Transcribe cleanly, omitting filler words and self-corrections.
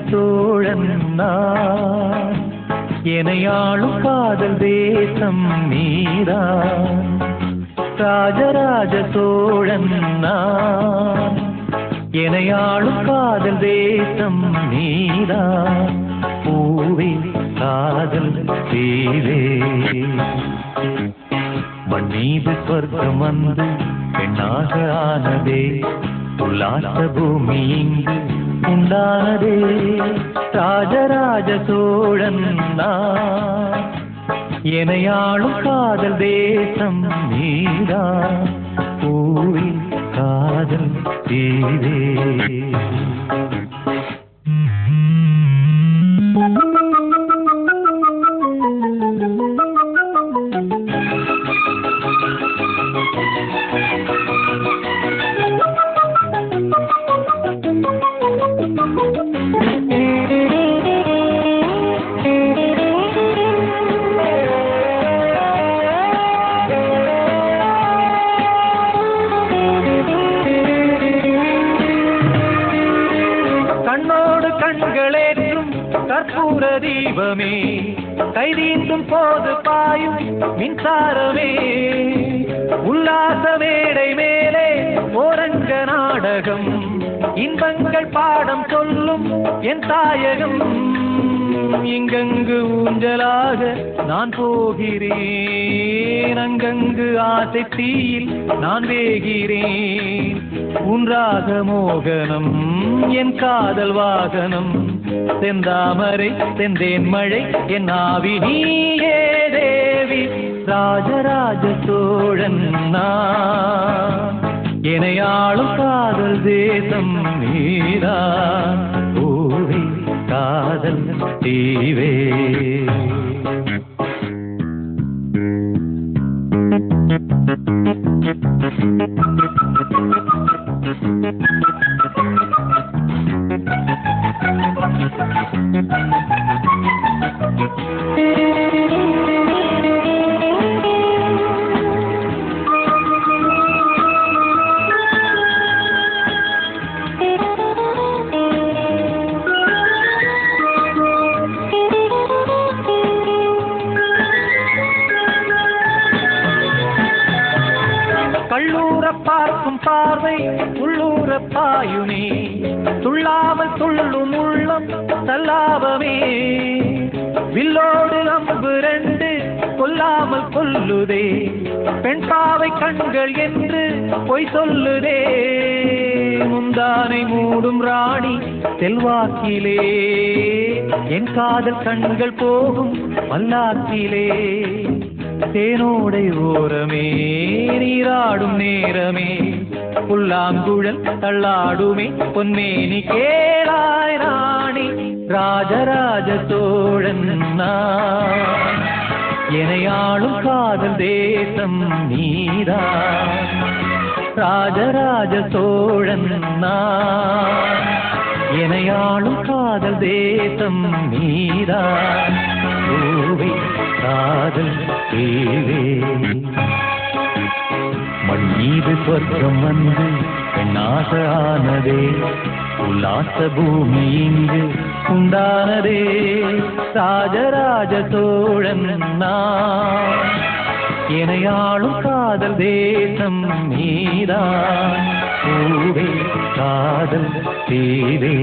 சோழன் நான், எனையாளும் காதல் தேசம் நீதான். ராஜராஜ சோழன் நான், எனையாளும் காதல் தேசம் நீதான். பூவே காதல் தீவே, மண் மீது சொர்க்கம் வந்து பெண்ணாக ஆனதே, உல்லாச பூமி இங்கு உண்டானதே. ராஜராஜ சோழன் நான், எனையாளும் காதல் தேசம் நீதான். பூவே காதல் தீவே. கண்ணோடு கண்களேற்றும் கற்பூர தீபமே, கைதீண்டும் போது பாயும் மின்சாரமே, உல்லாச மேடை மேலே ஓரங்க நாடகம், இன்பங்கள் பாடம் சொல்லும் என் தாயகம். இங்கங்கு ஊஞ்சலாக நான் போகிறேன், அங்கங்கு ஆசை தீயில் நான் வேகிறேன். உன்றாக மோகனம் என் காதல் வாகனம், செந்தாமரை செந்தேன் மழை என் ஆவி நீயே தேவி. ராஜராஜ சோழன் நான், எனையாளும் காதல் தேசம் நீதான். பூவே காதல் தீவே. கள்ளூர பார்க்கும் பார்வை உள்ளூர பாயுமே, துள்ளாமல் துள்ளும் உள்ளம் தல்லாபமே. வில்லோடு அம்பு ரெண்டு கொல்லாமல் கொல்லுதே, பெண் பாவை கண்கள் என்று பொய் சொல்லுதே. முந்தானை மூடும் ராணி செல்வாக்கிலே, என் காதல் கண்கள் போகும் பல்லாக்கிலே. தேனோடை ஓரமே நீராடும் நேரமே, புல்லாங்குழல் தள்ளாடுமே பொன்மேனி கேளாய் ராணி. ராஜராஜ சோழன் நான், எனையாளும் காதல் தேசம் நீதான். ராஜராஜ சோழன் நான், எனையாளும் காதல் தேசம் நீதான். பூவே காதல் தீவே, மண் மீது சொர்க்கம் வந்து பெண்ணாக ஆனதே, உல்லாச பூமி இங்கு உண்டானதே. ராஜராஜ சோழன் நான், எனையாளும் காதல் தேசம் நீதான். பூவே காதல் தீவே.